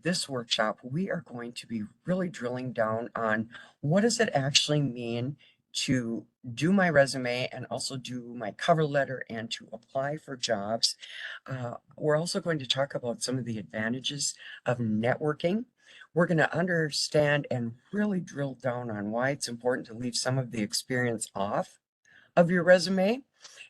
this workshop, we are going to be really drilling down on what does it actually mean to do my resume and also do my cover letter and to apply for jobs. We're also going to talk about some of the advantages of networking. We're going to understand and really drill down on why it's important to leave some of the experience off of your resume.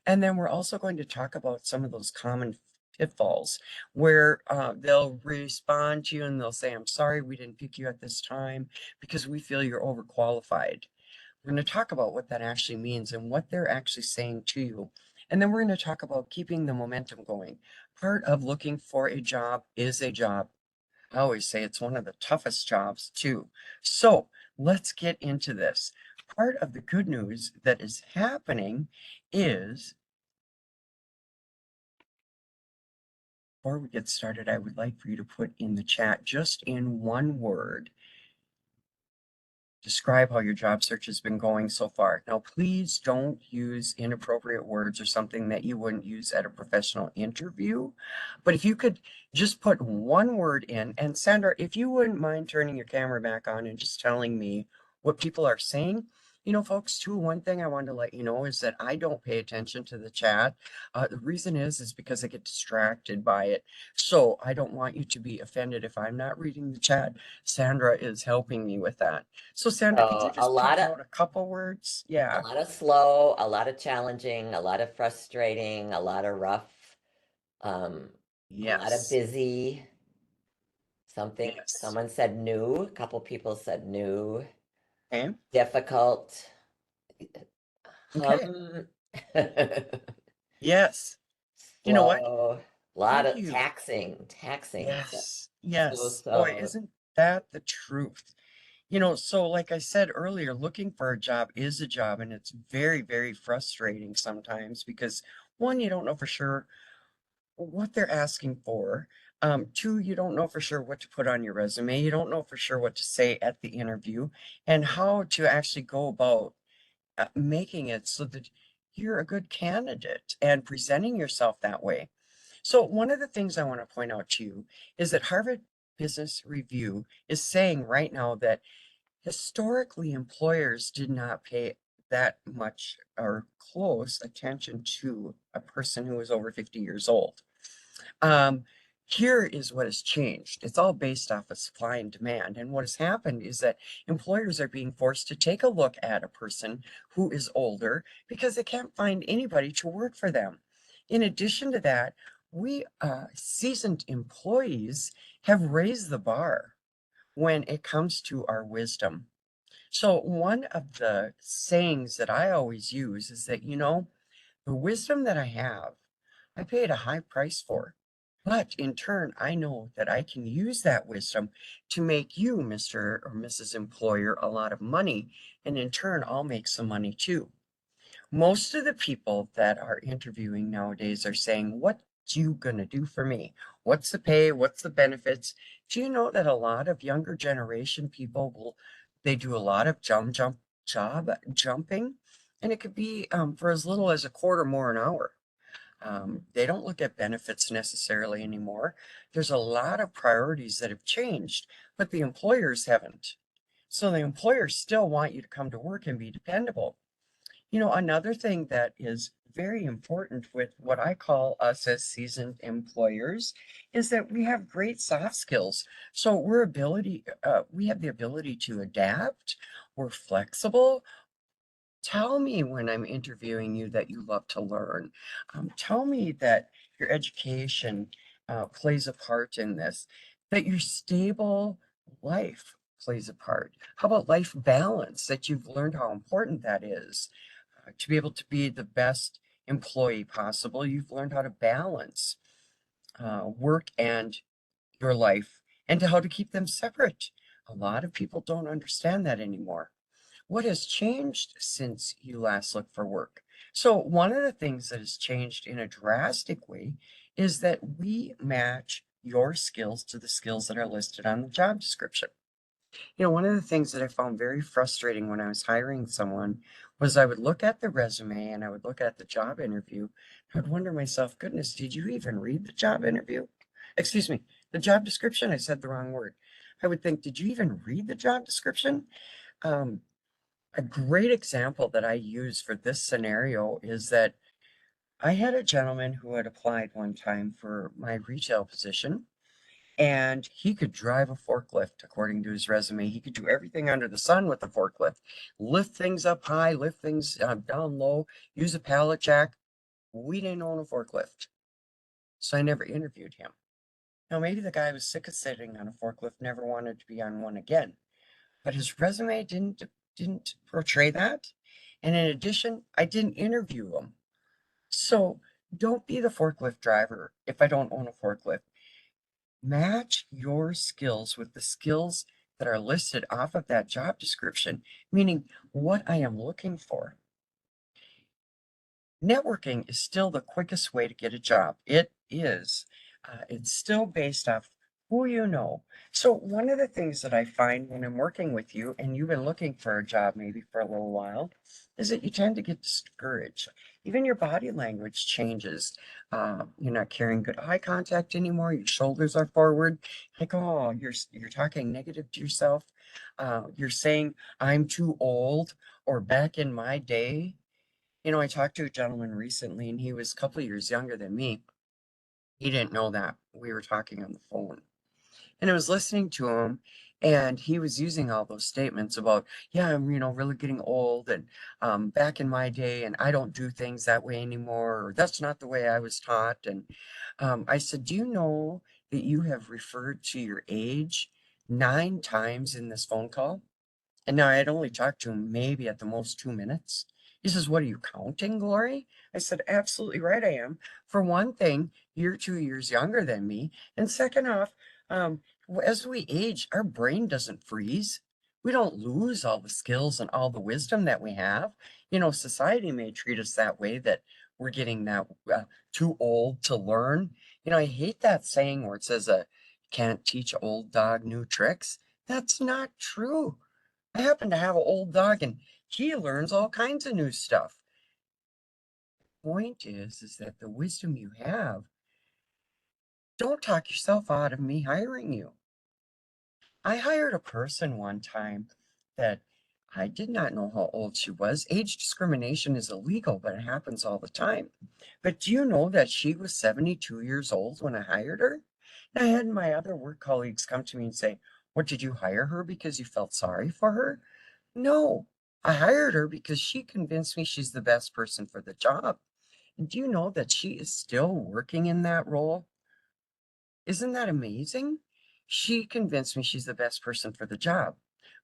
And then we're also going to talk about some of those common pitfalls where they'll respond to you and they'll say, I'm sorry, we didn't pick you at this time because we feel you're overqualified. We're going to talk about what that actually means and what they're actually saying to you. And then we're going to talk about keeping the momentum going. Part of looking for a job is a job. I always say it's one of the toughest jobs too. So let's get into this. Part of the good news that is happening is, before we get started, I would like for you to put in the chat, just in one word, describe how your job search has been going so far. Now, please don't use inappropriate words or something that you wouldn't use at a professional interview. But if you could just put one word in, and Sandra, if you wouldn't mind turning your camera back on and just telling me what people are saying. You know, folks, too, one thing I wanted to let you know is that I don't pay attention to the chat. The reason is because I get distracted by it. So I don't want you to be offended if I'm not reading the chat. Sandra is helping me with that. So Sandra, could you So just pop out a couple words? a Yeah. lot of slow, a lot of challenging, a lot of frustrating, a lot of rough, um, a lot of Yes. busy. Yes. Someone said new, a couple people said new, Okay. difficult, Okay. hum, Yes. You know what? slow, a lot Thank of you. taxing. So, Yes. so, Yes. Boy, so, isn't that the truth? You know, so like I said earlier, looking for a job is a job, and it's very, very frustrating sometimes because one, you don't know for sure what they're asking for. Two, you don't know for sure what to put on your resume. You don't know for sure what to say at the interview and how to actually go about making it so that you're a good candidate and presenting yourself that way. So, one of the things I want to point out to you is that Harvard Business Review is saying right now that historically employers did not pay that much or close attention to a person who was over 50 years old. Um, Here is what has changed. It's all based off of supply and demand. And what has happened is that employers are being forced to take a look at a person who is older because they can't find anybody to work for them. In addition to that, we seasoned employees have raised the bar when it comes to our wisdom. So, one of the sayings that I always use is that, the wisdom that I have, I paid a high price for. But in turn, I know that I can use that wisdom to make you, Mr. or Mrs. Employer, a lot of money. And in turn, I'll make some money too. Most of the people that are interviewing nowadays are saying, what you gonna do for me? What's the pay? What's the benefits? Do you know that a lot of younger generation people they do a lot of job jumping? And it could be for as little as a quarter more an hour. They don't look at benefits necessarily anymore. There's a lot of priorities that have changed, but the employers haven't. So the employers still want you to come to work and be dependable. Another thing that is very important with what I call us as seasoned employers is that we have great soft skills. So we have the ability to adapt. We're flexible. Tell me when I'm interviewing you that you love to learn. Tell me that your education plays a part in this, that your stable life plays a part. How about life balance, that you've learned how important that is? To be able to be the best employee possible, you've learned how to balance work and your life and to how to keep them separate. A lot of people don't understand that anymore. What has changed since you last looked for work? So, one of the things that has changed in a drastic way is that we match your skills to the skills that are listed on the job description. One of the things that I found very frustrating when I was hiring someone was I would look at the resume and I would look at the job interview. I'd wonder myself, goodness, did you even read the job interview? Excuse me, The job description, I said the wrong word. I would think, did you even read the job description? Um, a great example that I use for this scenario is that I had a gentleman who had applied one time for my retail position, and he could drive a forklift according to his resume. He could do everything under the sun with the forklift, lift things up high, lift things down low, use a pallet jack. We didn't own a forklift, so I never interviewed him. Now, maybe the guy was sick of sitting on a forklift, never wanted to be on one again, but his resume didn't portray that. And in addition, I didn't interview him. So don't be the forklift driver if I don't own a forklift. Match your skills with the skills that are listed off of that job description, meaning what I am looking for. Networking is still the quickest way to get a job. It is. It's still based off who you know. So one of the things that I find when I'm working with you and you've been looking for a job maybe for a little while is that you tend to get discouraged. Even your body language changes. You're not carrying good eye contact anymore. Your shoulders are forward. Like, oh, you're talking negative to yourself. You're saying, I'm too old, or back in my day. I talked to a gentleman recently and he was a couple of years younger than me. He didn't know that. We were talking on the phone. And I was listening to him and he was using all those statements about, yeah, I'm, really getting old and back in my day and I don't do things that way anymore, or that's not the way I was taught. And I said, do you know that you have referred to your age 9 times in this phone call? And now I had only talked to him maybe at the most 2 minutes. He says, what are you counting, Glory? I said, absolutely right, I am. For one thing, you're 2 years younger than me. And second off, um, as we age, our brain doesn't freeze. We don't lose all the skills and all the wisdom that we have. Society may treat us that way, that we're getting that too old to learn. I hate that saying where it says, can't teach old dog new tricks. That's not true. I happen to have an old dog and he learns all kinds of new stuff. Point is that the wisdom you have, don't talk yourself out of me hiring you. I hired a person one time that I did not know how old she was. Age discrimination is illegal, but it happens all the time. But do you know that she was 72 years old when I hired her? And I had my other work colleagues come to me and say, what, did you hire her because you felt sorry for her? No, I hired her because she convinced me she's the best person for the job. And do you know that she is still working in that role? Isn't that amazing? She convinced me she's the best person for the job.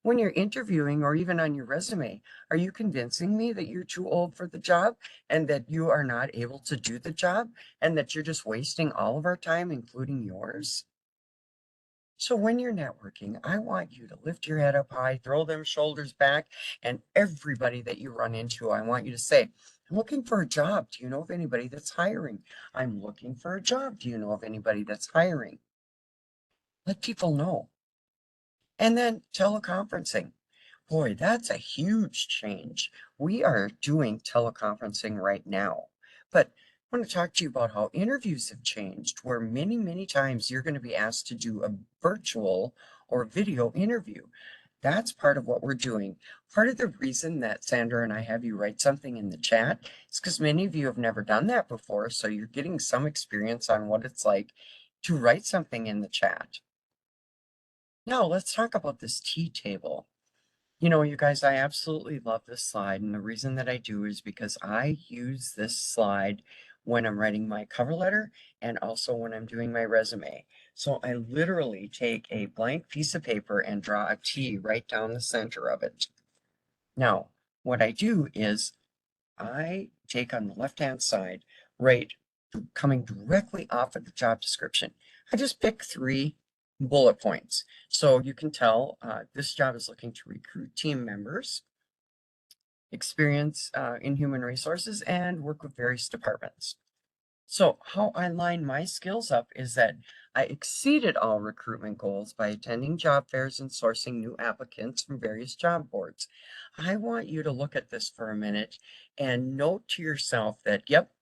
When you're interviewing or even on your resume, are you convincing me that you're too old for the job and that you are not able to do the job and that you're just wasting all of our time, including yours? So when you're networking, I want you to lift your head up high, throw them shoulders back, and everybody that you run into, I want you to say, I'm looking for a job. Do you know of anybody that's hiring? I'm looking for a job. Do you know of anybody that's hiring? Let people know. And then teleconferencing. Boy, that's a huge change. We are doing teleconferencing right now. But I want to talk to you about how interviews have changed, where many, many times you're going to be asked to do a virtual or video interview. That's part of what we're doing. Part of the reason that Sandra and I have you write something in the chat is because many of you have never done that before. So you're getting some experience on what it's like to write something in the chat. Now, let's talk about this tea table. You guys, I absolutely love this slide. And the reason that I do is because I use this slide when I'm writing my cover letter and also when I'm doing my resume. So I literally take a blank piece of paper and draw a T right down the center of it. Now, what I do is I take on the left-hand side, right, coming directly off of the job description. I just pick 3 bullet points. So you can tell this job is looking to recruit team members, experience in human resources, and work with various departments. So how I line my skills up is that I exceeded all recruitment goals by attending job fairs and sourcing new applicants from various job boards. I want you to look at this for a minute and note to yourself that, yep,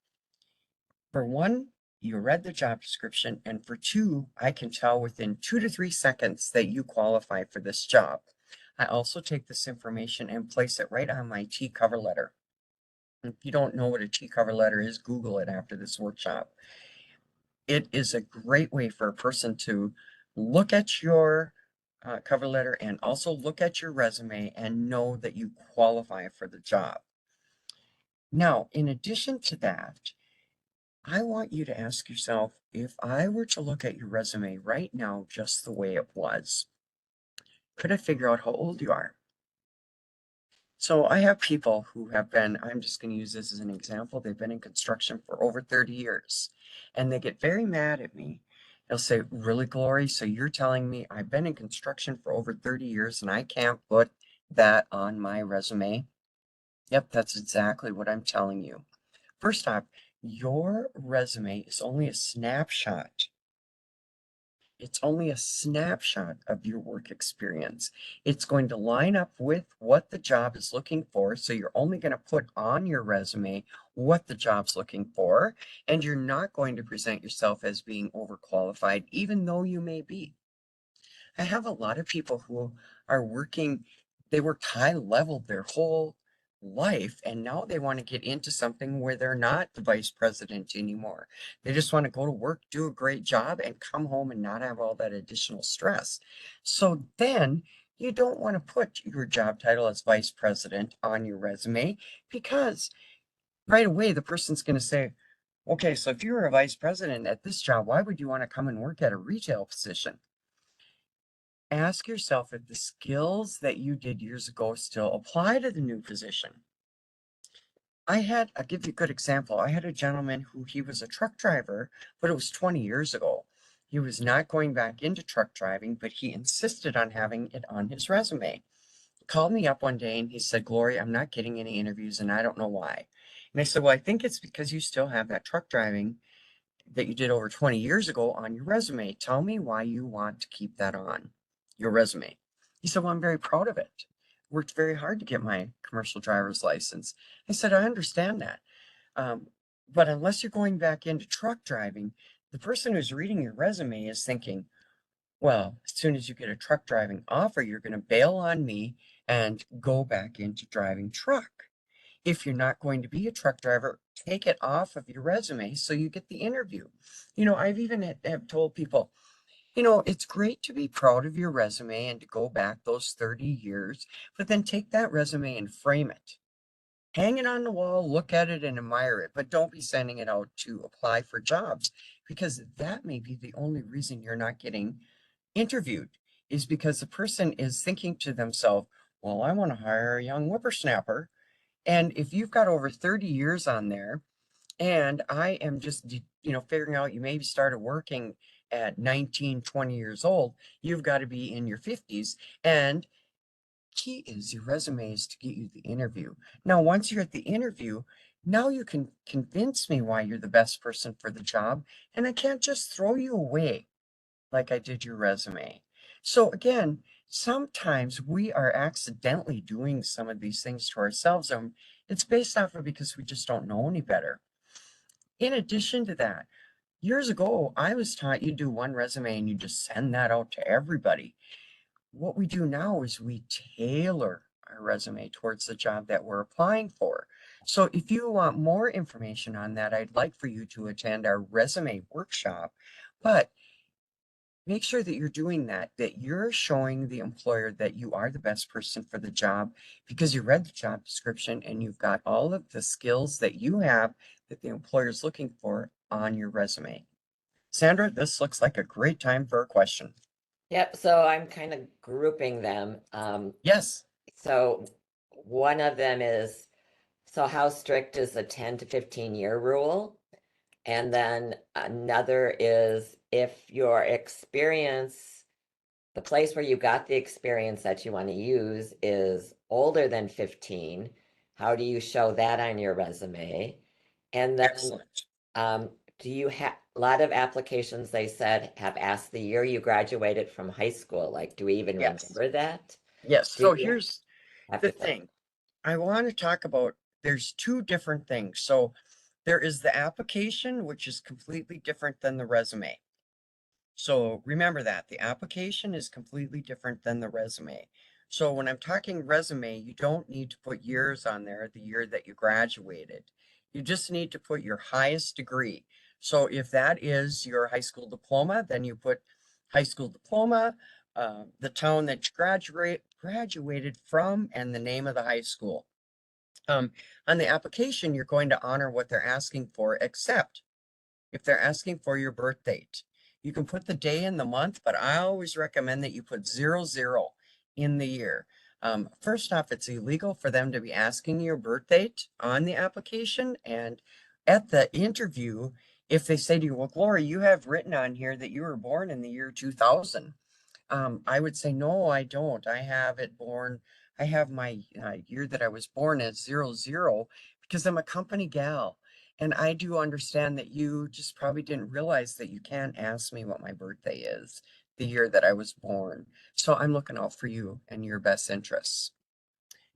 for one, you read the job description, and for two, I can tell within 2 to 3 seconds that you qualify for this job. I also take this information and place it right on my T cover letter. If you don't know what a T cover letter is, Google it after this workshop. It is a great way for a person to look at your cover letter and also look at your resume and know that you qualify for the job. Now, in addition to that, I want you to ask yourself, if I were to look at your resume right now just the way it was, could I figure out how old you are? So I have people who have been, I'm just going to use this as an example, they've been in construction for over 30 years, and they get very mad at me. They'll say, really, Glory? So you're telling me I've been in construction for over 30 years and I can't put that on my resume? Yep, that's exactly what I'm telling you. First off, your resume is only a snapshot. It's only a snapshot of your work experience. It's going to line up with what the job is looking for. So you're only going to put on your resume what the job's looking for, and you're not going to present yourself as being overqualified, even though you may be. I have a lot of people who are working, they worked high level their whole life, and now they want to get into something where they're not the vice president anymore. They just want to go to work, do a great job, and come home and not have all that additional stress. So then you don't want to put your job title as vice president on your resume, because right away the person's going to say, okay, so if you were a vice president at this job, why would you want to come and work at a retail position? Ask yourself if the skills that you did years ago still apply to the new position. I'll give you a good example. I had a gentleman who he was a truck driver, but it was 20 years ago. He was not going back into truck driving, but he insisted on having it on his resume. He called me up one day and he said, Glory, I'm not getting any interviews and I don't know why. And I said, well, I think it's because you still have that truck driving that you did over 20 years ago on your resume. Tell me why you want to keep that on your resume. He said, well, I'm very proud of it. Worked very hard to get my commercial driver's license. I said, I understand that. But unless you're going back into truck driving, the person who's reading your resume is thinking, well, as soon as you get a truck driving offer, you're going to bail on me and go back into driving truck. If you're not going to be a truck driver, take it off of your resume so you get the interview. I've even have told people, it's great to be proud of your resume and to go back those 30 years, but then take that resume and frame it. Hang it on the wall, look at it and admire it, but don't be sending it out to apply for jobs, because that may be the only reason you're not getting interviewed, is because the person is thinking to themselves, well, I want to hire a young whippersnapper. And if you've got over 30 years on there, and I am just, figuring out you maybe started working at 19, 20 years old, you've got to be in your 50s. And key is your resume is to get you the interview. Now, once you're at the interview, now you can convince me why you're the best person for the job. And I can't just throw you away like I did your resume. So again, sometimes we are accidentally doing some of these things to ourselves, and it's based off of because we just don't know any better. In addition to that, years ago, I was taught you do one resume and you just send that out to everybody. What we do now is we tailor our resume towards the job that we're applying for. So if you want more information on that, I'd like for you to attend our resume workshop. But make sure that you're doing that you're showing the employer that you are the best person for the job because you read the job description and you've got all of the skills that you have that the employer is looking for on your resume. Sandra, this looks like a great time for a question. Yep, so I'm kind of grouping them. Yes. So one of them is, so how strict is the 10 to 15 year rule? And then another is if your experience, the place where you got the experience that you want to use is older than 15, how do you show that on your resume? And then Excellent. do you have a lot of applications they said have asked the year you graduated from high school? Like, do we even Yes. remember that? Yes. Do So you here's have the to? thing. I want to talk about, there's two different things. So There is the application, which is completely different than the resume. So remember that the application is completely different than the resume. So when I'm talking resume, you don't need to put years on there, the year that you graduated. You just need to put your highest degree. So if that is your high school diploma, then you put high school diploma, the town that you graduated from, and the name of the high school. On the application, you're going to honor what they're asking for, except if they're asking for your birth date. You can put the day and the month, but I always recommend that you put 00 in the year. First off, it's illegal for them to be asking your birth date on the application. And at the interview, if they say to you, well, Gloria, you have written on here that you were born in the year 2000. I would say, no, I don't. I have it born. I have my year that I was born as 00 because I'm a company gal. And I do understand that you just probably didn't realize that you can't ask me what my birthday is, the year that I was born. So I'm looking out for you and your best interests.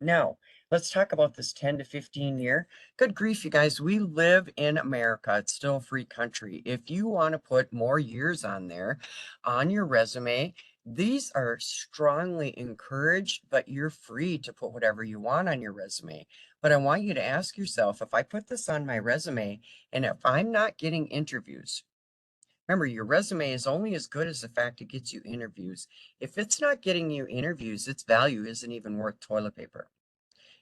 Now, let's talk about this 10 to 15 year. Good grief, you guys. We live in America. It's still a free country. If you want to put more years on there on your resume, these are strongly encouraged, but you're free to put whatever you want on your resume. But I want you to ask yourself, if I put this on my resume and if I'm not getting interviews, remember, your resume is only as good as the fact it gets you interviews. If it's not getting you interviews, its value isn't even worth toilet paper.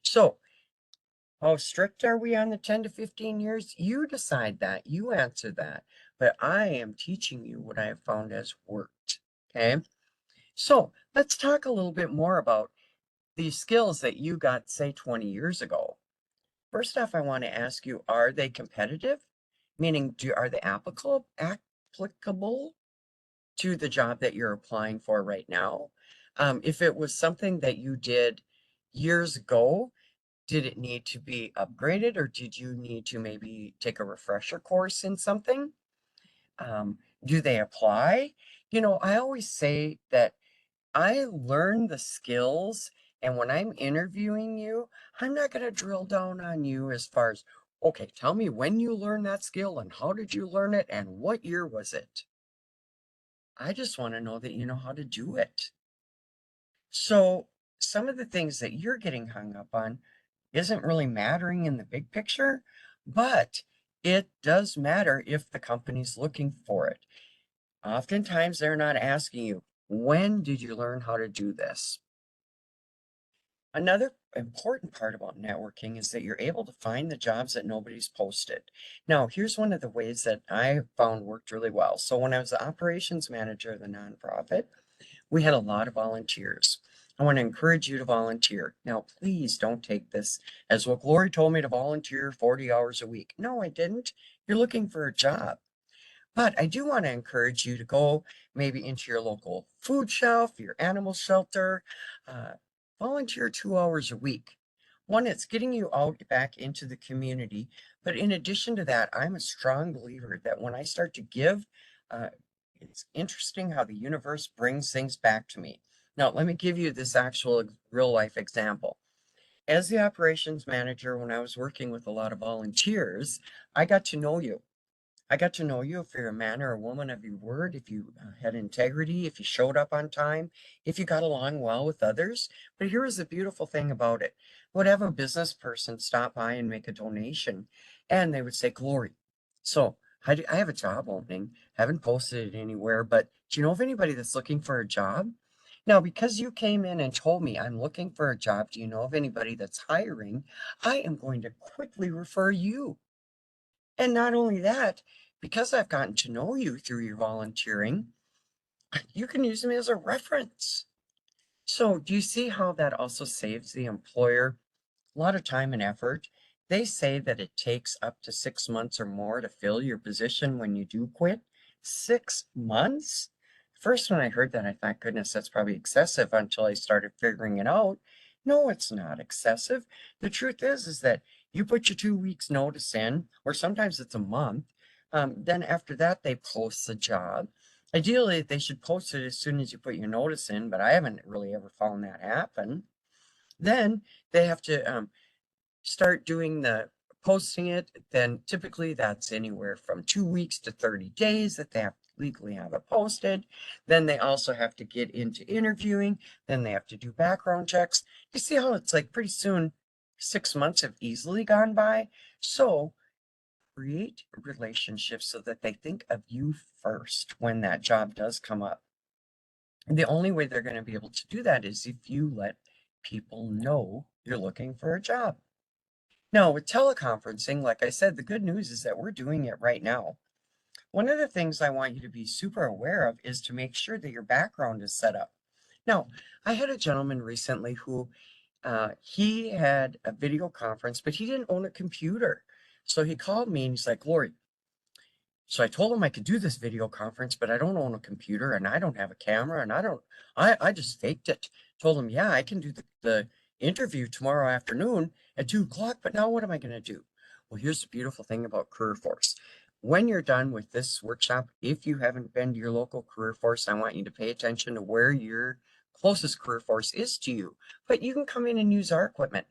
So, how strict are we on the 10 to 15 years? You decide that. You answer that. But I am teaching you what I have found has worked. Okay. So, let's talk a little bit more about these skills that you got, say, 20 years ago. First off, I want to ask you, are they competitive? Meaning, are they applicable to the job that you're applying for right now? If it was something that you did years ago, did it need to be upgraded or did you need to maybe take a refresher course in something? Do they apply? I always say that I learn the skills, and when I'm interviewing you, I'm not going to drill down on you as far as, okay, tell me when you learned that skill and how did you learn it and what year was it? I just want to know that you know how to do it. So, some of the things that you're getting hung up on isn't really mattering in the big picture, but it does matter if the company's looking for it. Oftentimes, they're not asking you, when did you learn how to do this? Another important part about networking is that you're able to find the jobs that nobody's posted. Now, here's one of the ways that I found worked really well. So, when I was the operations manager of the nonprofit, we had a lot of volunteers. I want to encourage you to volunteer. Now, please don't take this as, well, Glory told me to volunteer 40 hours a week. No, I didn't. You're looking for a job. But I do want to encourage you to go maybe into your local food shelf, your animal shelter, uh, volunteer 2 hours a week. One, it's getting you out back into the community. But in addition to that, I'm a strong believer that when I start to give, uh, it's interesting how the universe brings things back to me. Now, let me give you this actual real life example. As the operations manager, when I was working with a lot of volunteers, I got to know you. I got to know you if you're a man or a woman of your word, if you had integrity, if you showed up on time, if you got along well with others. But here is the beautiful thing about it. Would have a business person stop by and make a donation, and they would say, Glory. So I have a job opening, haven't posted it anywhere, but do you know of anybody that's looking for a job? Now, because you came in and told me I'm looking for a job, do you know of anybody that's hiring? I am going to quickly refer you. And not only that, because I've gotten to know you through your volunteering, you can use me as a reference. So, do you see how that also saves the employer a lot of time and effort? They say that it takes up to 6 months or more to fill your position when you do quit. 6 months? First, when I heard that, I thought, goodness, that's probably excessive until I started figuring it out. No, it's not excessive. The truth is that you put your 2 weeks notice in, or sometimes it's a month. Then after that, they post the job. Ideally, they should post it as soon as you put your notice in, but I haven't really ever found that happen. Then they have to start doing the posting it, then typically that's anywhere from 2 weeks to 30 days that they have to legally have it posted. Then they also have to get into interviewing. Then they have to do background checks. You see how it's like pretty soon 6 months have easily gone by. So create relationships so that they think of you first when that job does come up. The only way they're going to be able to do that is if you let people know you're looking for a job. Now, with teleconferencing, like I said, the good news is that we're doing it right now. One of the things I want you to be super aware of is to make sure that your background is set up. Now, I had a gentleman recently who he had a video conference, but he didn't own a computer. So he called me and he's like, Lori, so I told him I could do this video conference, but I don't own a computer and I don't have a camera and I just faked it. Told him, yeah, I can do the interview tomorrow afternoon at 2 o'clock, but now what am I going to do? Well, here's the beautiful thing about Career Force. When you're done with this workshop, if you haven't been to your local Career Force, I want you to pay attention to where your closest Career Force is to you, but you can come in and use our equipment.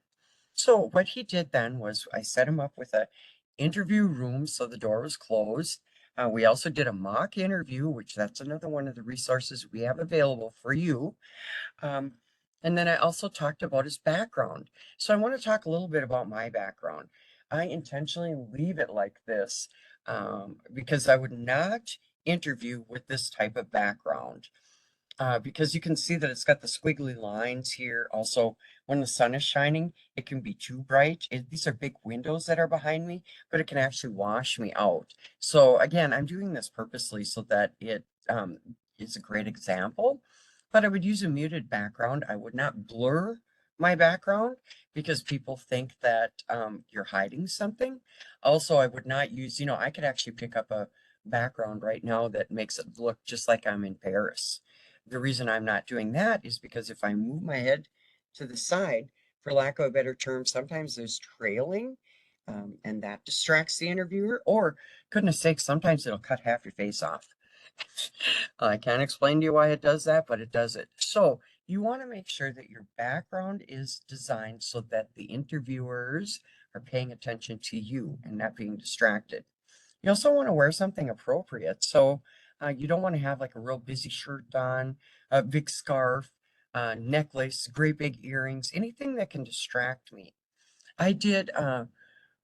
So what he did then was I set him up with a interview room so the door was closed. We also did a mock interview, which that's another one of the resources we have available for you. Um, and then I also talked about his background. So I want to talk a little bit about my background. I intentionally leave it like this because I would not interview with this type of background because you can see that it's got the squiggly lines here. Also, when the sun is shining, it can be too bright. These are big windows that are behind me, but it can actually wash me out. So again, I'm doing this purposely so that it is a great example, but I would use a muted background. I would not blur my background because people think that you're hiding something. Also, I would not use, I could actually pick up a background right now that makes it look just like I'm in Paris. The reason I'm not doing that is because if I move my head to the side, for lack of a better term, sometimes there's trailing, and that distracts the interviewer. Or, goodness sake, sometimes it'll cut half your face off. I can't explain to you why it does that, but it does it. So you want to make sure that your background is designed so that the interviewers are paying attention to you and not being distracted. You also want to wear something appropriate. So you don't want to have like a real busy shirt on, a big scarf, necklace, great big earrings, anything that can distract me. I did a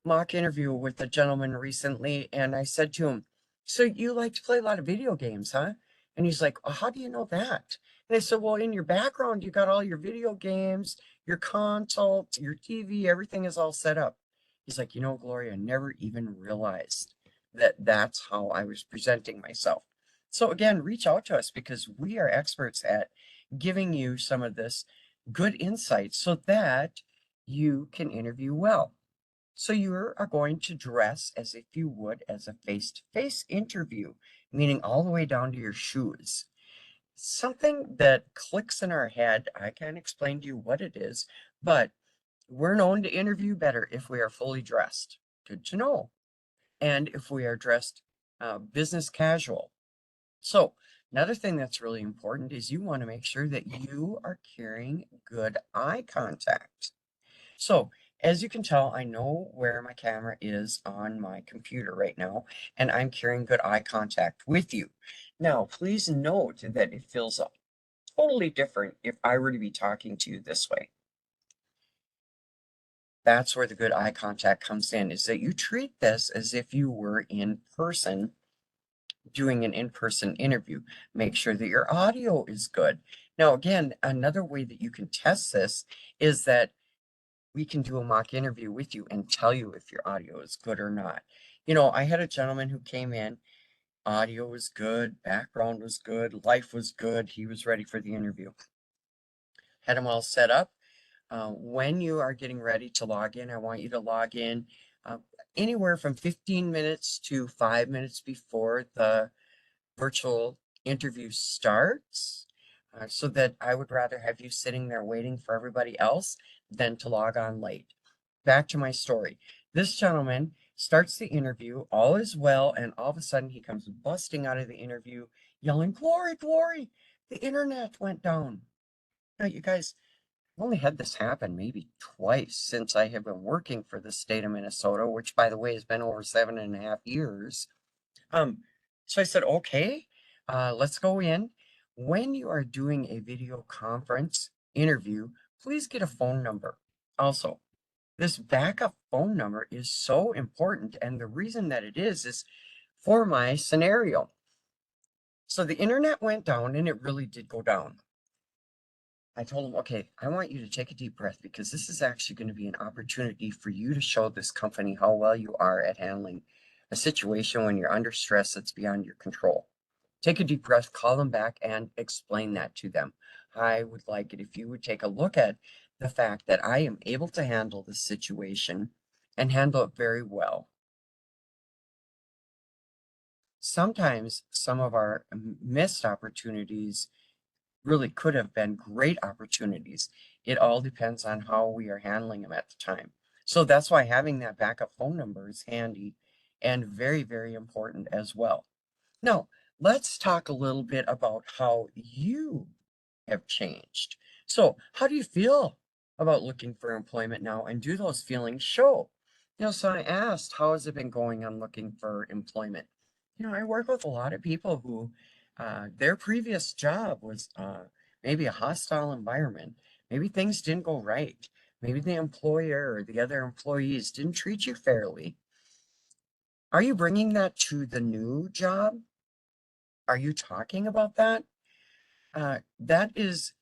mock interview with a gentleman recently, and I said to him, so you like to play a lot of video games, huh? And he's like, how do you know that? And I said, well, in your background, you got all your video games, your console, your TV, everything is all set up. He's like, Gloria, I never even realized that that's how I was presenting myself. So again, reach out to us because we are experts at giving you some of this good insight so that you can interview well. So you are going to dress as if you would as a face-to-face interview, meaning all the way down to your shoes. Something that clicks in our head, I can't explain to you what it is, but we're known to interview better if we are fully dressed. Good to know. And if we are dressed business casual. So another thing that's really important is you want to make sure that you are carrying good eye contact. So as you can tell, I know where my camera is on my computer right now, and I'm carrying good eye contact with you. Now, please note that it feels totally different if I were to be talking to you this way. That's where the good eye contact comes in, is that you treat this as if you were in person doing an in-person interview. Make sure that your audio is good. Now, again, another way that you can test this is that we can do a mock interview with you and tell you if your audio is good or not. I had a gentleman who came in, audio was good, background was good, life was good. He was ready for the interview. Had him all set up. When you are getting ready to log in, I want you to log in uh, anywhere from 15 minutes to 5 minutes before the virtual interview starts. So that I would rather have you sitting there waiting for everybody else than to log on late. Back to my story. This gentleman starts the interview, all is well, and all of a sudden he comes busting out of the interview yelling, Glory, Glory, the internet went down. Now, you guys, only had this happen maybe twice since I have been working for the state of Minnesota, which by the way has been over 7.5 years. Um, so I said, okay, let's go in. When you are doing a video conference interview, please get a phone number. Also, this backup phone number is so important. And the reason that it is for my scenario. So the internet went down and it really did go down. I told him, okay, I want you to take a deep breath because this is actually going to be an opportunity for you to show this company how well you are at handling a situation when you're under stress that's beyond your control. Take a deep breath, call them back, and explain that to them. I would like it if you would take a look at the fact that I am able to handle this situation and handle it very well. Sometimes some of our missed opportunities really could have been great opportunities. It all depends on how we are handling them at the time. So that's why having that backup phone number is handy and very, very important as well. Now, let's talk a little bit about how you have changed. So, how do you feel about looking for employment now, and do those feelings show? So I asked, how has it been going on looking for employment? I work with a lot of people who their previous job was maybe a hostile environment. Maybe things didn't go right. Maybe the employer or the other employees didn't treat you fairly. Are you bringing that to the new job? Are you talking about that? That is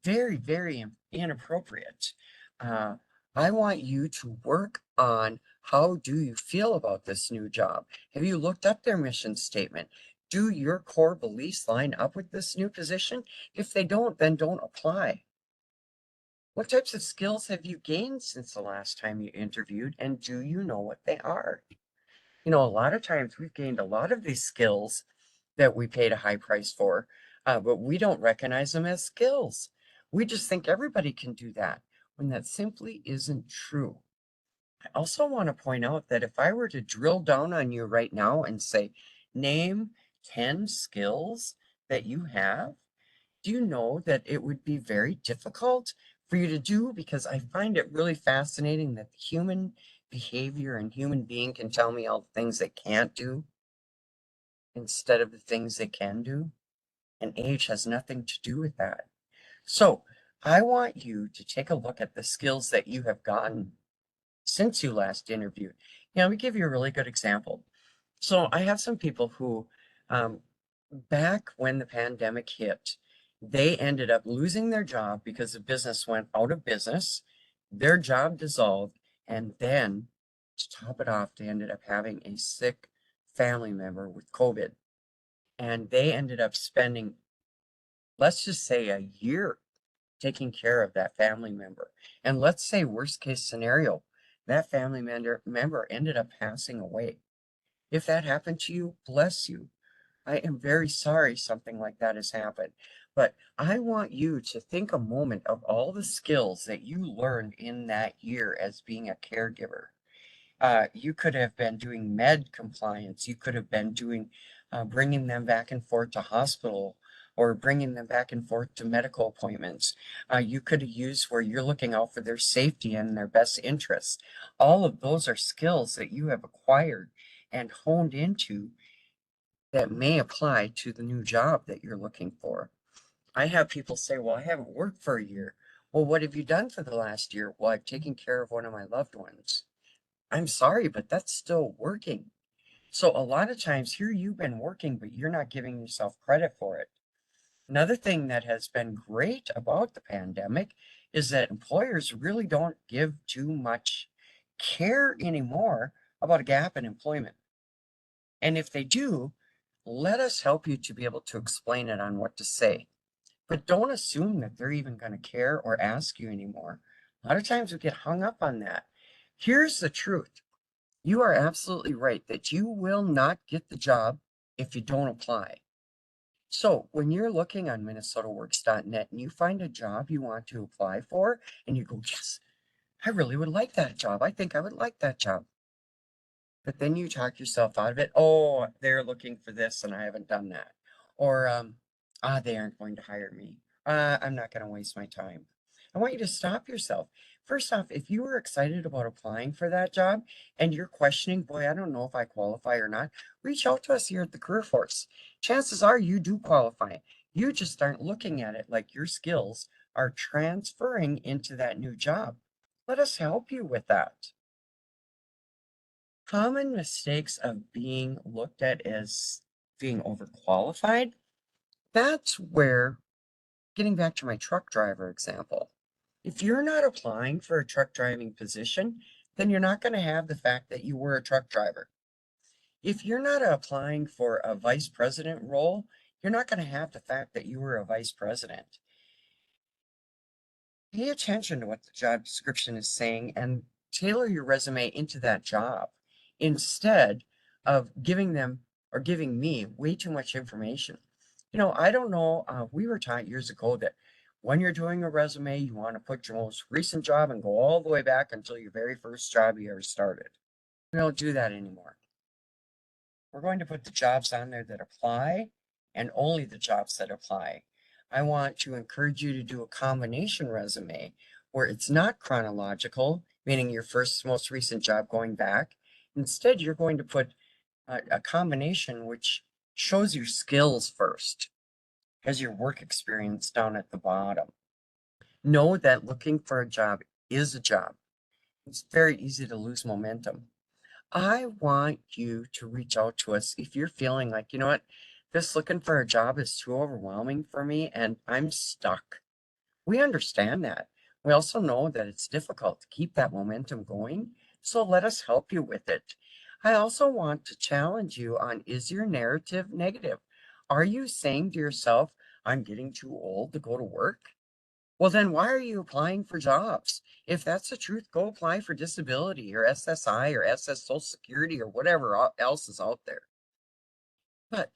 very, very inappropriate. Uh, I want you to work on how do you feel about this new job? Have you looked up their mission statement? Do your core beliefs line up with this new position? If they don't, then don't apply. What types of skills have you gained since the last time you interviewed, and do you know what they are? A lot of times we've gained a lot of these skills that we paid a high price for, but we don't recognize them as skills. We just think everybody can do that when that simply isn't true. I also want to point out that if I were to drill down on you right now and say, name 10 skills that you have, do you know that it would be very difficult for you to do? Because I find it really fascinating that the human behavior and human being can tell me all the things they can't do instead of the things they can do. And age has nothing to do with that. So I want you to take a look at the skills that you have gotten since you last interviewed. Let me give you a really good example. So I have some people who, um, back when the pandemic hit, they ended up losing their job because the business went out of business, their job dissolved, and then to top it off, they ended up having a sick family member with COVID. And they ended up spending, let's just say, a year taking care of that family member. And let's say, worst case scenario, that family member ended up passing away. If that happened to you, bless you. I am very sorry something like that has happened. But I want you to think a moment of all the skills that you learned in that year as being a caregiver. You could have been doing med compliance. You could have been doing bringing them back and forth to hospital or bringing them back and forth to medical appointments. You could have used where you're looking out for their safety and their best interests. All of those are skills that you have acquired and honed into that may apply to the new job that you're looking for. I have people say, well, I haven't worked for a year. Well, what have you done for the last year? Well, I've taken care of one of my loved ones. I'm sorry, but that's still working. So a lot of times here you've been working, but you're not giving yourself credit for it. Another thing that has been great about the pandemic is that employers really don't give too much care anymore about a gap in employment. And if they do, let us help you to be able to explain it on what to say. But don't assume that they're even going to care or ask you anymore. A lot of times we get hung up on that. Here's the truth. You are absolutely right that you will not get the job if you don't apply. So when you're looking on minnesotaworks.net and you find a job you want to apply for and you go, yes, I really would like that job. I think I would like that job. But then you talk yourself out of it. Oh, they're looking for this and I haven't done that. Or, they aren't going to hire me. I'm not going to waste my time. I want you to stop yourself. First off, if you were excited about applying for that job and you're questioning, boy, I don't know if I qualify or not, reach out to us here at the Career Force. Chances are you do qualify. You just aren't looking at it like your skills are transferring into that new job. Let us help you with that. Common mistakes of being looked at as being overqualified. That's where, getting back to my truck driver example, if you're not applying for a truck driving position, then you're not going to have the fact that you were a truck driver. If you're not applying for a vice president role, you're not going to have the fact that you were a vice president. Pay attention to what the job description is saying and tailor your resume into that job instead of giving them or giving me way too much information. I don't know. We were taught years ago that when you're doing a resume, you want to put your most recent job and go all the way back until your very first job you ever started. We don't do that anymore. We're going to put the jobs on there that apply and only the jobs that apply. I want to encourage you to do a combination resume where it's not chronological, meaning your first most recent job going back. Instead, you're going to put a combination which shows your skills first, has your work experience down at the bottom. Know that looking for a job is a job. It's very easy to lose momentum. I want you to reach out to us if you're feeling like, you know what, this looking for a job is too overwhelming for me and I'm stuck. We understand that. We also know that it's difficult to keep that momentum going, so let us help you with it. I also want to challenge you on, is your narrative negative? Are you saying to yourself, I'm getting too old to go to work? Well, then why are you applying for jobs? If that's the truth, go apply for disability or SSI or SS Social Security or whatever else is out there. But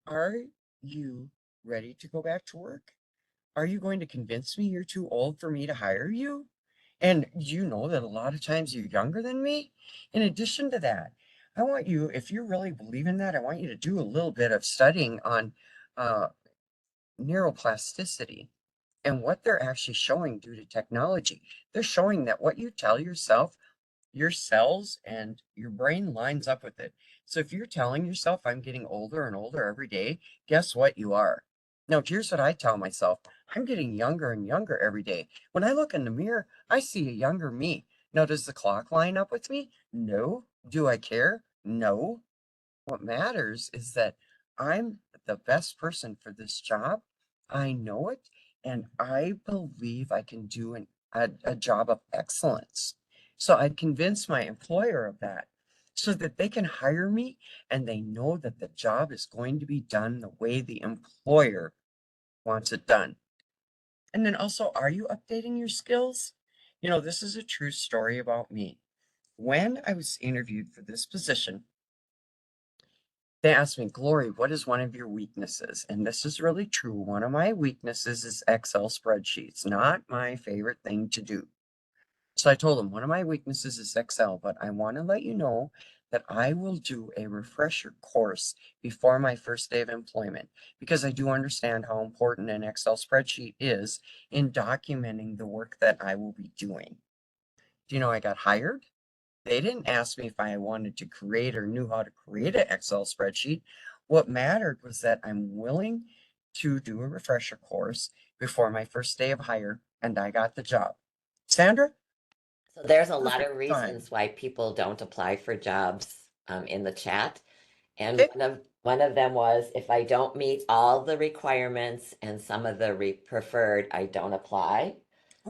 are you ready to go back to work? Are you going to convince me you're too old for me to hire you? And you know that a lot of times you're younger than me. In addition to that, I want you, if you really believe in that, I want you to do a little bit of studying on uh, neuroplasticity and what they're actually showing due to technology. They're showing that what you tell yourself, your cells and your brain lines up with it. So if you're telling yourself, I'm getting older and older every day, guess what? You are. Now, here's what I tell myself. I'm getting younger and younger every day. When I look in the mirror, I see a younger me. Now, does the clock line up with me? No. Do I care? No. What matters is that I'm the best person for this job. I know it, and I believe I can do a job of excellence. So I convince my employer of that so that they can hire me and they know that the job is going to be done the way the employer wants it done. And then also, are you updating your skills? This is a true story about me. When I was interviewed for this position, they asked me, Glory, what is one of your weaknesses? And this is really true. One of my weaknesses is Excel spreadsheets, not my favorite thing to do. So I told them, one of my weaknesses is Excel, but I want to let you know that I will do a refresher course before my first day of employment because I do understand how important an Excel spreadsheet is in documenting the work that I will be doing. Do you know I got hired? They didn't ask me if I wanted to create or knew how to create an Excel spreadsheet. What mattered was that I'm willing to do a refresher course before my first day of hire, and I got the job. Sandra, So there's a lot perfect of time. reasons why people don't apply for jobs in the chat. And Okay. one of them was if I don't meet all the requirements and some of the preferred, I don't apply.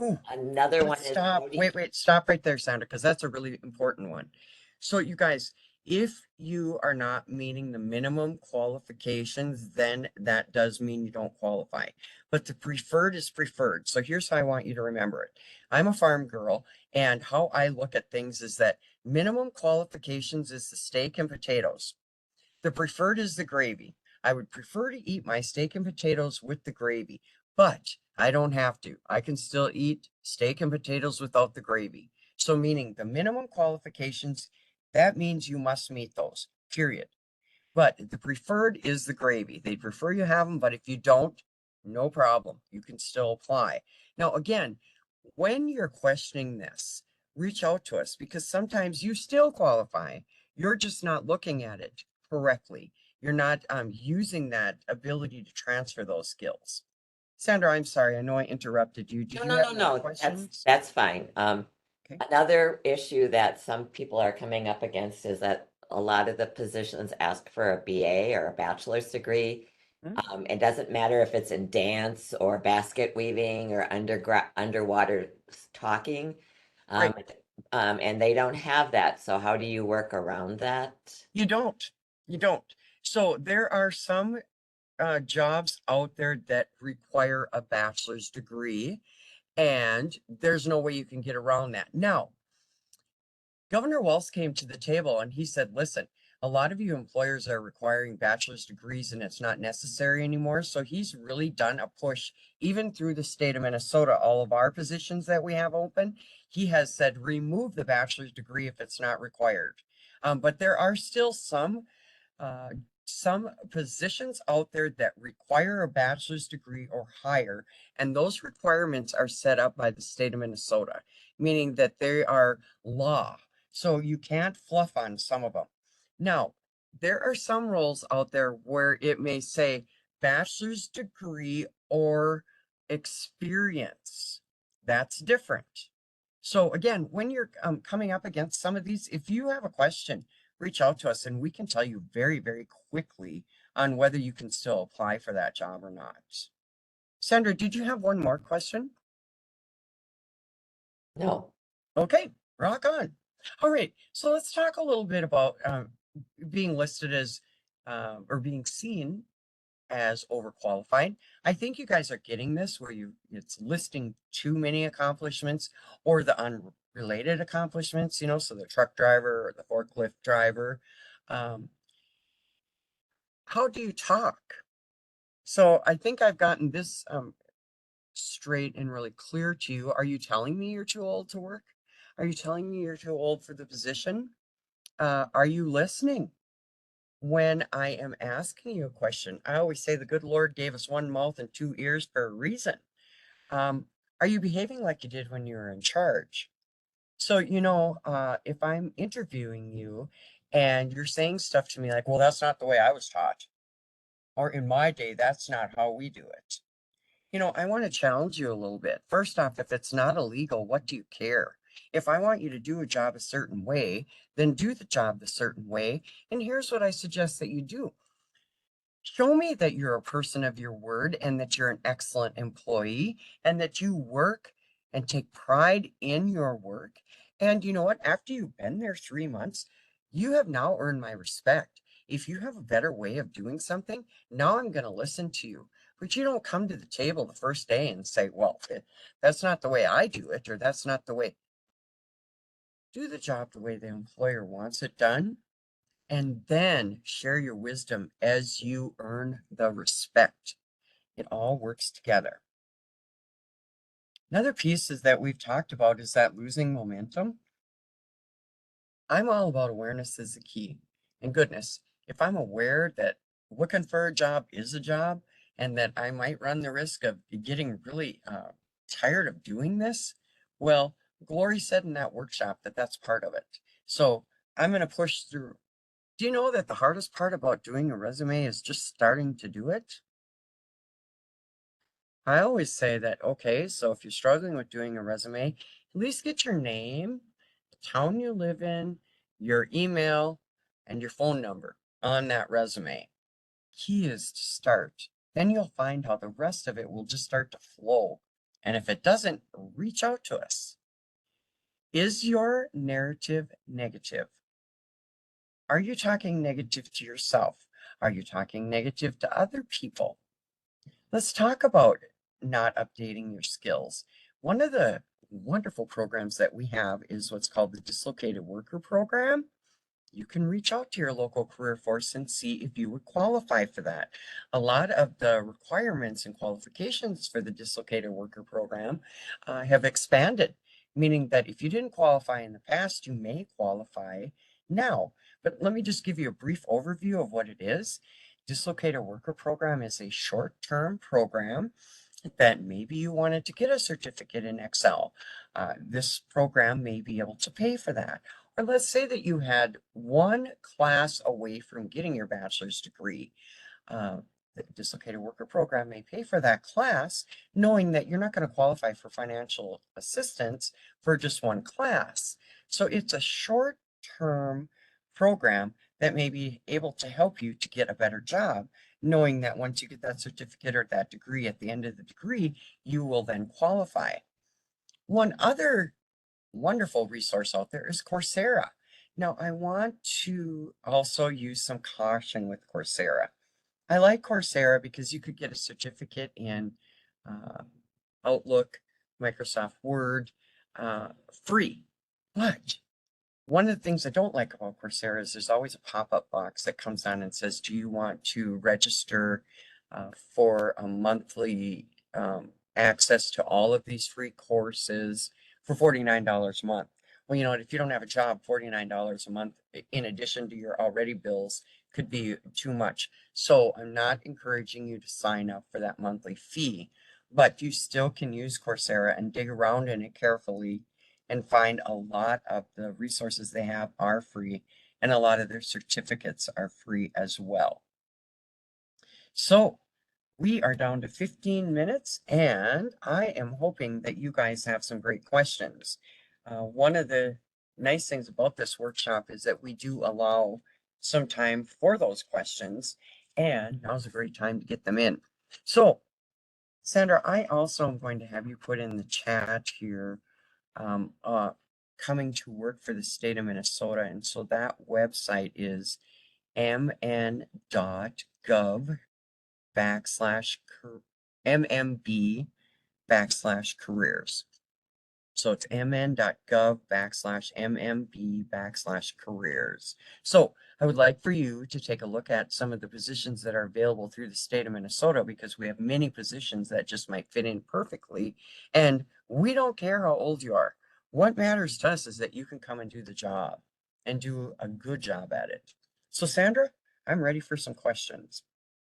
Ooh, Another one let's is stop. Jody. Wait, stop right there, Sandra, because that's a really important one. So, you guys, if you are not meeting the minimum qualifications, then that does mean you don't qualify. But the preferred is preferred. So, here's how I want you to remember it. I'm a farm girl, and how I look at things is that minimum qualifications is the steak and potatoes. The preferred is the gravy. I would prefer to eat my steak and potatoes with the gravy, but I don't have to. I can still eat steak and potatoes without the gravy. So, meaning the minimum qualifications, that means you must meet those, period. But the preferred is the gravy. They prefer you have them, but if you don't, no problem. You can still apply. Now, again, when you're questioning this, reach out to us because sometimes you still qualify. You're just not looking at it correctly. You're not using that ability to transfer those skills. Sandra, I'm sorry. I know I interrupted you. Did No, you no, have no, more no, questions? that's fine. Okay. Another issue that some people are coming up against is that a lot of the positions ask for a BA or a bachelor's degree. Mm, It doesn't matter if it's in dance or basket weaving or underwater talking. right. Um, and they don't have that. So how do you work around that? You don't. You don't. So there are some jobs out there that require a bachelor's degree, and there's no way you can get around that. Now, Governor Walz came to the table and he said, listen, a lot of you employers are requiring bachelor's degrees and it's not necessary anymore. So he's really done a push, even through the state of Minnesota, all of our positions that we have open. He has said, remove the bachelor's degree if it's not required. But there are still uh, some positions out there that require a bachelor's degree or higher, and those requirements are set up by the state of Minnesota, meaning that they are law. So you can't fluff on some of them. Now, there are some roles out there where it may say bachelor's degree or experience. That's different. So again, when you're coming up against some of these, if you have a question, reach out to us and we can tell you very, very quickly on whether you can still apply for that job or not. Sandra, did you have one more question? No. Okay, rock on. All right, so let's talk a little bit about being listed as or being seen as overqualified. I think you guys are getting this where it's listing too many accomplishments or the unrelated accomplishments, so the truck driver or the forklift driver. Um, how do you talk? So I think I've gotten this straight and really clear to you. Are you telling me you're too old to work? Are you telling me you're too old for the position? Are you listening when I am asking you a question? I always say the good Lord gave us one mouth and two ears for a reason. Um, are you behaving like you did when you were in charge? So, if I'm interviewing you and you're saying stuff to me like, well, that's not the way I was taught, or in my day, that's not how we do it. I want to challenge you a little bit. First off, if it's not illegal, what do you care? If I want you to do a job a certain way, then do the job the certain way. And here's what I suggest that you do. Show me that you're a person of your word and that you're an excellent employee and that you work and take pride in your work. And you know what? After you've been there 3 months, you have now earned my respect. If you have a better way of doing something, now I'm going to listen to you. But you don't come to the table the first day and say, well, that's not the way I do it, or that's not the way. Do the job the way the employer wants it done and then share your wisdom as you earn the respect. It all works together. Another piece is that we've talked about is that losing momentum. I'm all about awareness is the key. And goodness, if I'm aware that looking for a job is a job and that I might run the risk of getting really tired of doing this, well, Glory said in that workshop that that's part of it. So I'm going to push through. Do you know that the hardest part about doing a resume is just starting to do it? I always say that, okay, so if you're struggling with doing a resume, at least get your name, the town you live in, your email, and your phone number on that resume. Key is to start. Then you'll find how the rest of it will just start to flow. And if it doesn't, reach out to us. Is your narrative negative? Are you talking negative to yourself? Are you talking negative to other people? Let's talk about not updating your skills. One of the wonderful programs that we have is what's called the Dislocated Worker Program. You can reach out to your local career force and see if you would qualify for that. A lot of the requirements and qualifications for the Dislocated Worker Program have expanded, meaning that if you didn't qualify in the past, you may qualify now. But let me just give you a brief overview of what it is. Dislocated Worker Program is a short-term program that maybe you wanted to get a certificate in Excel. This program may be able to pay for that. Or let's say that you had one class away from getting your bachelor's degree. Uh, the dislocated worker program may pay for that class, knowing that you're not going to qualify for financial assistance for just one class. So it's a short-term program that may be able to help you to get a better job, knowing that once you get that certificate or that degree at the end of the degree, you will then qualify. One other wonderful resource out there is Coursera. Now, I want to also use some caution with Coursera. I like Coursera because you could get a certificate in uh, Outlook, Microsoft Word, free. But one of the things I don't like about Coursera is there's always a pop-up box that comes on and says, do you want to register for a monthly access to all of these free courses for $49 a month? Well, you know what, if you don't have a job, $49 a month in addition to your already bills could be too much. So I'm not encouraging you to sign up for that monthly fee, but you still can use Coursera and dig around in it carefully and find a lot of the resources they have are free, and a lot of their certificates are free as well. So we are down to 15 minutes, and I am hoping that you guys have some great questions. One of the nice things about this workshop is that we do allow some time for those questions, and now's a great time to get them in. So, Sandra, I also am going to have you put in the chat here um, uh, coming to work for the state of Minnesota. And so that website is mn.gov backslash mmb backslash careers. So it's mn.gov backslash mmb backslash careers. So I would like for you to take a look at some of the positions that are available through the state of Minnesota, because we have many positions that just might fit in perfectly. And we don't care how old you are. What matters to us is that you can come and do the job and do a good job at it. So Sandra, I'm ready for some questions.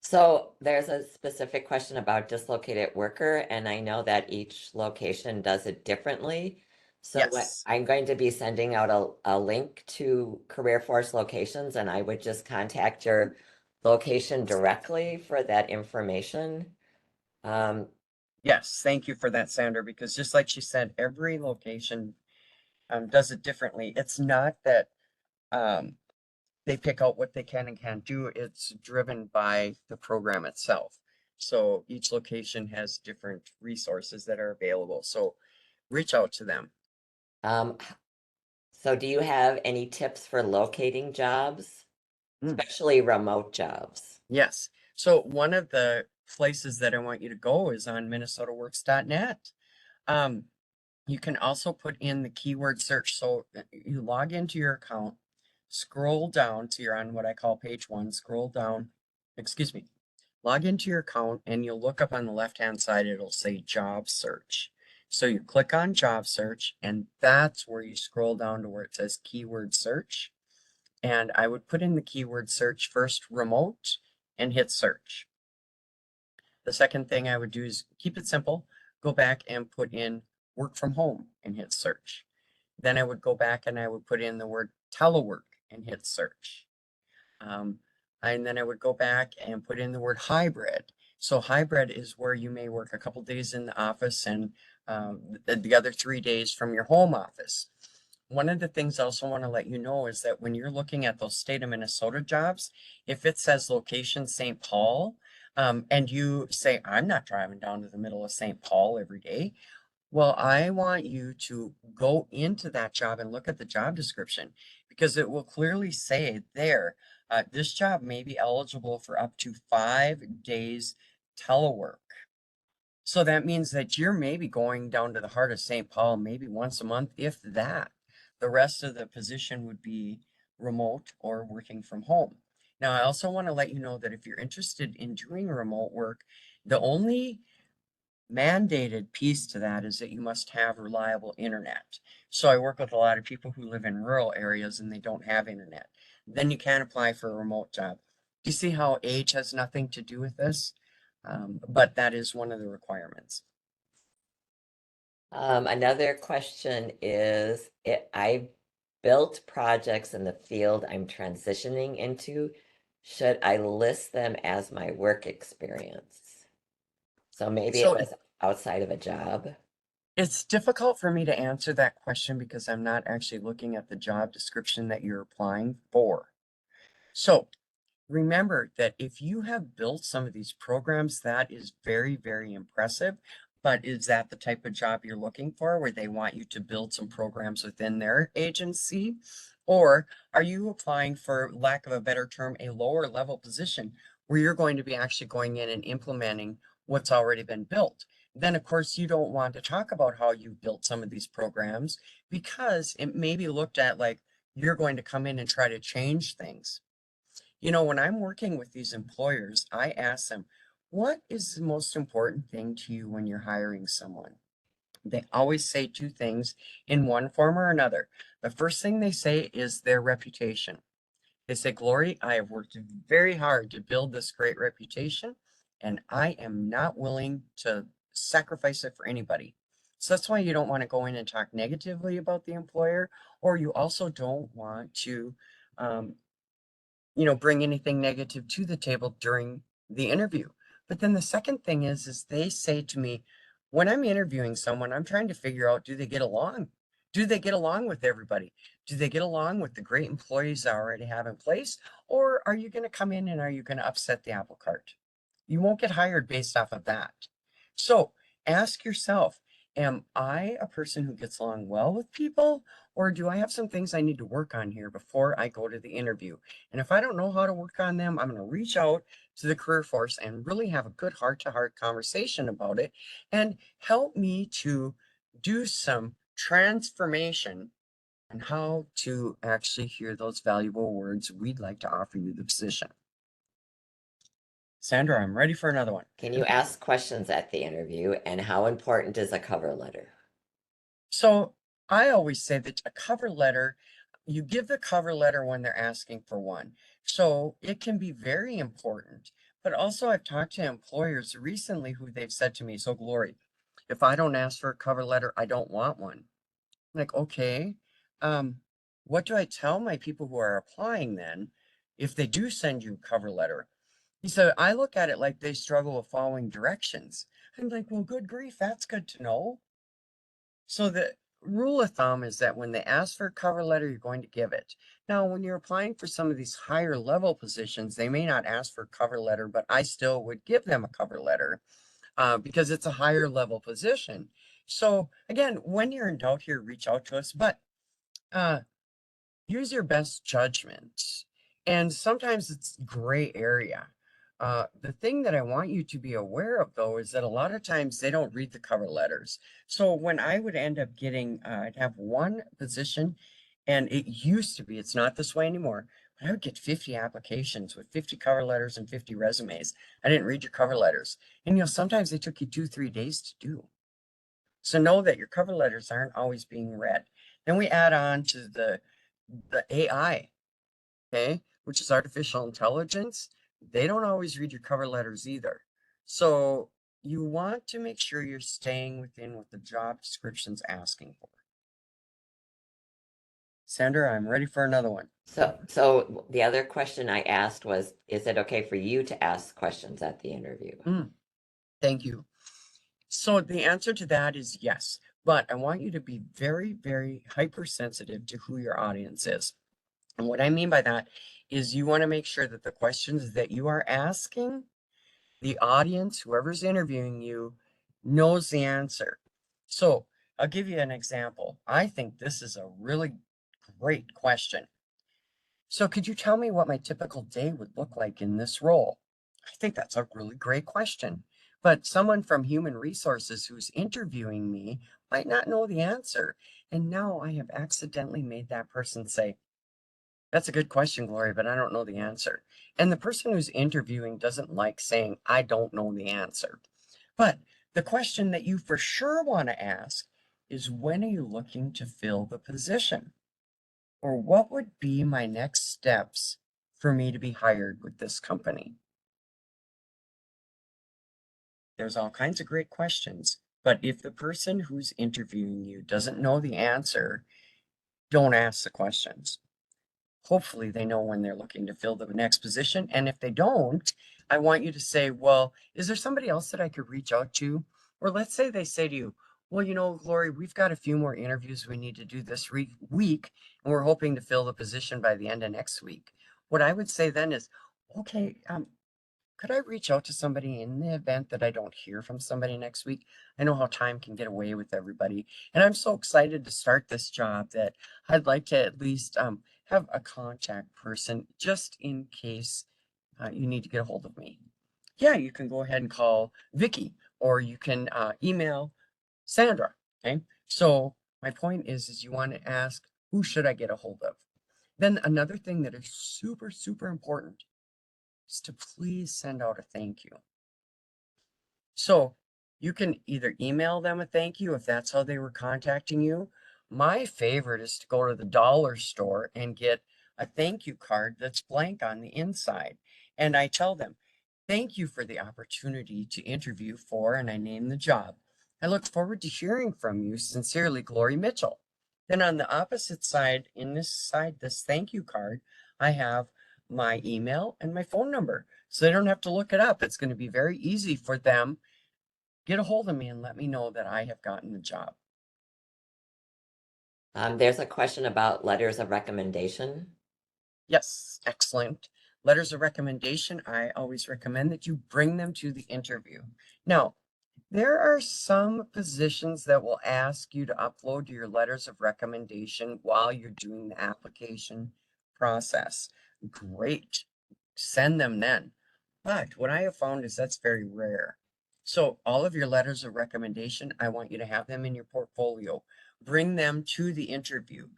So there's a specific question about dislocated worker, and I know that each location does it differently. So what Yes. I'm going to be sending out a link to Career Force locations, and I would just contact your location directly for that information. Um, Yes, thank you for that, Sandra, because just like she said, every location does it differently. It's not that um, they pick out what they can and can't do. It's driven by the program itself. So each location has different resources that are available. So reach out to them. um, so do you have any tips for locating jobs, Mm, especially remote jobs? yes. So one of the places that I want you to go is on minnesotaworks.net. Um, you can also put in the keyword search. So you log into your account, scroll down, so you're on what I call page one, scroll down, excuse me, log into your account, and you'll look up on the left-hand side, it'll say job search. So you click on job search, and that's where you scroll down to where it says keyword search. And I would put in the keyword search first, remote, and hit search. The second thing I would do is keep it simple, go back and put in work from home and hit search. Then I would go back and I would put in the word telework and hit search. Um, and then I would go back and put in the word hybrid. So hybrid is where you may work a couple days in the office and the other 3 days from your home office. One of the things I also want to let you know is that when you're looking at those state of Minnesota jobs, if it says location St. Paul, and you say, I'm not driving down to the middle of St. Paul every day, well, I want you to go into that job and look at the job description, because it will clearly say there, this job may be eligible for up to 5 days telework. So that means that you're maybe going down to the heart of St. Paul maybe once a month, if that. The rest of the position would be remote or working from home. Now, I also want to let you know that if you're interested in doing remote work, the only mandated piece to that is that you must have reliable internet. So I work with a lot of people who live in rural areas and they don't have internet. Then you can apply for a remote job. Do you see how age has nothing to do with this? But that is one of the requirements. Another question is, I built projects in the field I'm transitioning into. Should I list them as my work experience? So maybe it So was outside of a job. it's difficult for me to answer that question because I'm not actually looking at the job description that you're applying for. So remember that if you have built some of these programs, that is very, very impressive. But is that the type of job you're looking for, where they want you to build some programs within their agency? Or are you applying, for lack of a better term, a lower level position where you're going to be actually going in and implementing what's already been built? Then, of course, you don't want to talk about how you built some of these programs because it may be looked at like you're going to come in and try to change things. When I'm working with these employers, I ask them, what is the most important thing to you when you're hiring someone? They always say two things in one form or another. The first thing they say is their reputation. They say, Glory, I have worked very hard to build this great reputation, and I am not willing to sacrifice it for anybody. So that's why you don't want to go in and talk negatively about the employer, or you also don't want to um, bring anything negative to the table during the interview. But then the second thing is they say to me, when I'm interviewing someone, I'm trying to figure out, do they get along? Do they get along with everybody? Do they get along with the great employees I already have in place? Or are you going to come in and are you going to upset the apple cart? You won't get hired based off of that. So ask yourself, am I a person who gets along well with people? Or do I have some things I need to work on here before I go to the interview? And if I don't know how to work on them, I'm going to reach out to the career force and really have a good heart to heart conversation about it and help me to do some transformation on how to actually hear those valuable words. We'd like to offer you the position. Sandra, I'm ready for another one. Can you ask questions at the interview? And how important is a cover letter? So I always say that a cover letter, you give the cover letter when they're asking for one. So it can be very important. But also, I've talked to employers recently who they've said to me, so Glory, if I don't ask for a cover letter, I don't want one. I'm like, okay, um, what do I tell my people who are applying then if they do send you a cover letter? He said, I look at it like they struggle with following directions. I'm like, well, good grief, that's good to know. So the rule of thumb is that when they ask for a cover letter, you're going to give it. Now, when you're applying for some of these higher level positions, they may not ask for a cover letter, but I still would give them a cover letter because it's a higher level position. So again, when you're in doubt here, reach out to us, but uh, use your best judgment. And sometimes it's gray area. The thing that I want you to be aware of, though, is that a lot of times they don't read the cover letters. So when I would end up getting, I'd have one position, and it used to be, it's not this way anymore, but I would get 50 applications with 50 cover letters and 50 resumes. I didn't read your cover letters. And, sometimes they took you 2, 3 days to do. So know that your cover letters aren't always being read. Then we add on to the AI, okay, which is artificial intelligence. They don't always read your cover letters either. So you want to make sure you're staying within what the job description's asking for. Sandra, I'm ready for another one. So the other question I asked was, is it okay for you to ask questions at the interview? Thank you. So the answer to that is yes, but I want you to be very, very hypersensitive to who your audience is. And what I mean by that is you want to make sure that the questions that you are asking, the audience, whoever's interviewing you, knows the answer. So I'll give you an example. I think this is a really great question. So could you tell me what my typical day would look like in this role? I think that's a really great question. But someone from human resources who's interviewing me might not know the answer. And now I have accidentally made that person say, that's a good question, Gloria, but I don't know the answer. And the person who's interviewing doesn't like saying, I don't know the answer. But the question that you for sure want to ask is, when are you looking to fill the position? Or what would be my next steps for me to be hired with this company? there's all kinds of great questions. But if the person who's interviewing you doesn't know the answer, don't ask the questions. Hopefully they know when they're looking to fill the next position. And if they don't, I want you to say, well, is there somebody else that I could reach out to? Or let's say they say to you, well, Glory, we've got a few more interviews we need to do this week, and we're hoping to fill the position by the end of next week. What I would say then is, okay, could I reach out to somebody in the event that I don't hear from somebody next week? I know how time can get away with everybody. And I'm so excited to start this job that I'd like to at least have a contact person just in case you need to get a hold of me. Yeah, you can go ahead and call Vicky or you can email Sandra. Okay. So my point is you want to ask, who should I get a hold of? Then another thing that is super, super important is to please send out a thank you. So you can either email them a thank you if that's how they were contacting you. My favorite is to go to the dollar store and get a thank you card that's blank on the inside. And I tell them, thank you for the opportunity to interview for, and I name the job. I look forward to hearing from you. Sincerely, Glory Mitchell. Then on the opposite side, in this side, this thank you card, I have my email and my phone number. So they don't have to look it up. It's going to be very easy for them. Get a hold of me and let me know that I have gotten the job. There's a question about letters of recommendation. Yes, excellent. Letters of recommendation, I always recommend that you bring them to the interview. Now, there are some positions that will ask you to upload your letters of recommendation while you're doing the application process. Great. Send them then. But what I have found is that's very rare. So all of your letters of recommendation, I want you to have them in your portfolio. Bring them to the interview.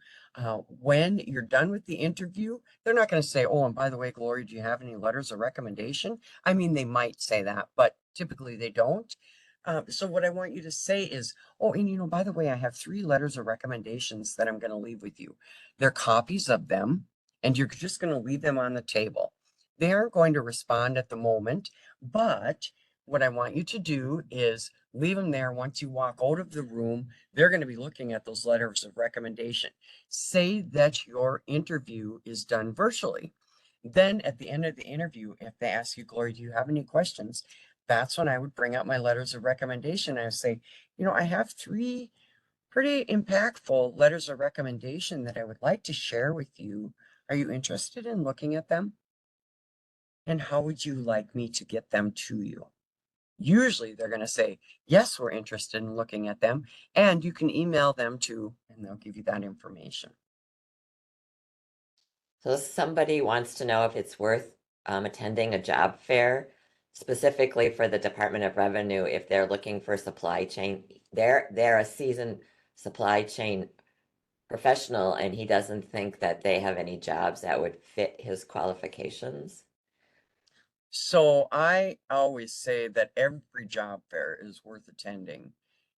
When you're done with the interview, they're not going to say, oh, and by the way, Glory, do you have any letters of recommendation? I mean, they might say that, but typically they don't. So what I want you to say is, oh, and by the way, I have 3 letters of recommendations that I'm going to leave with you. They're copies of them, and you're just going to leave them on the table. They aren't going to respond at the moment, but what I want you to do is leave them there. Once you walk out of the room, they're going to be looking at those letters of recommendation. Say that your interview is done virtually. Then at the end of the interview, if they ask you, Glory, do you have any questions? That's when I would bring up my letters of recommendation. I would say, I have 3 pretty impactful letters of recommendation that I would like to share with you. Are you interested in looking at them? And how would you like me to get them to you? Usually they're going to say, yes, we're interested in looking at them. And you can email them to, and they'll give you that information. So somebody wants to know if it's worth attending a job fair, specifically for the Department of Revenue if they're looking for supply chain. They're a seasoned supply chain professional, and he doesn't think that they have any jobs that would fit his qualifications. So I always say that every job fair is worth attending.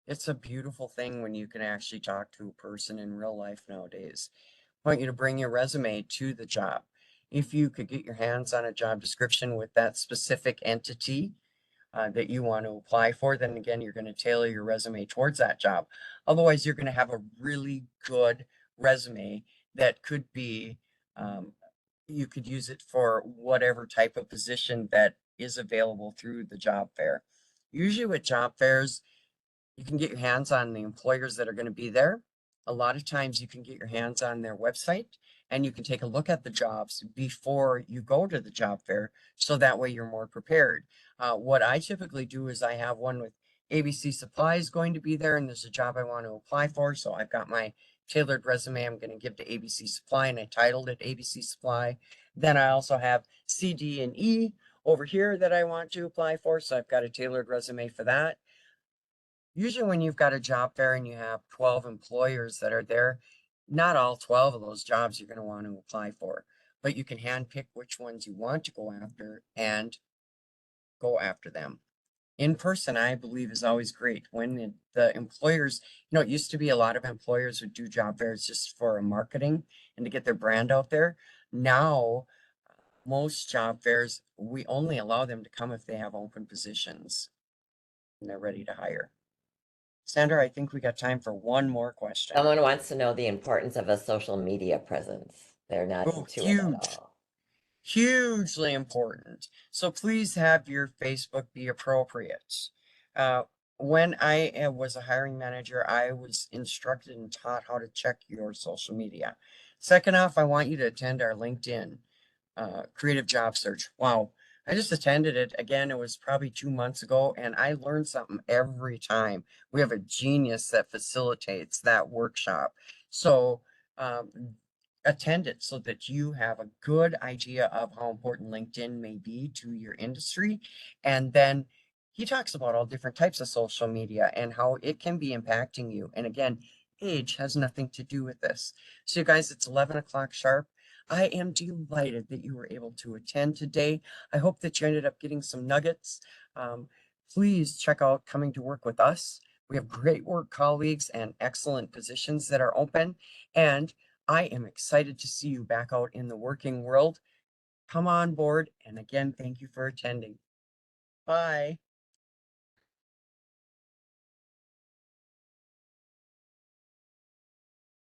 It's a beautiful thing when you can actually talk to a person in real life nowadays. I want you to bring your resume to the job. If you could get your hands on a job description with that specific entity that you want to apply for, then again, you're going to tailor your resume towards that job. Otherwise, you're going to have a really good resume that could be you could use it for whatever type of position that is available through the job fair. Usually with job fairs, you can get your hands on the employers that are going to be there. A lot of times you can get your hands on their website and you can take a look at the jobs before you go to the job fair. So that way you're more prepared. What I typically do is I have one with ABC Supplies going to be there and there's a job I want to apply for. So I've got my tailored resume I'm going to give to ABC Supply and I titled it ABC Supply. Then I also have C, D, and E over here that I want to apply for. So I've got a tailored resume for that. Usually when you've got a job fair and you have 12 employers that are there, not all 12 of those jobs you're going to want to apply for, but you can handpick which ones you want to go after and go after them. In person, I believe, is always great. When the employers, it used to be a lot of employers would do job fairs just for marketing and to get their brand out there. Now, most job fairs, we only allow them to come if they have open positions. and they're ready to hire. Sandra, I think we got time for one more question. Someone wants to know the importance of a social media presence. They're not Oh, into it at huge. all. Hugely important. So please have your Facebook be appropriate. When I was a hiring manager, I was instructed and taught how to check your social media. Second off, I want you to attend our LinkedIn creative job search. Wow. I just attended it again. It was probably 2 months ago, and I learned something every time. We have a genius that facilitates that workshop. So, attend it so that you have a good idea of how important LinkedIn may be to your industry. And then he talks about all different types of social media and how it can be impacting you. And again, age has nothing to do with this. So, you guys, it's 11 o'clock sharp. I am delighted that you were able to attend today. I hope that you ended up getting some nuggets. Please check out Coming to Work with Us. We have great work colleagues and excellent positions that are open. And I am excited to see you back out in the working world. Come on board. And again, thank you for attending. Bye.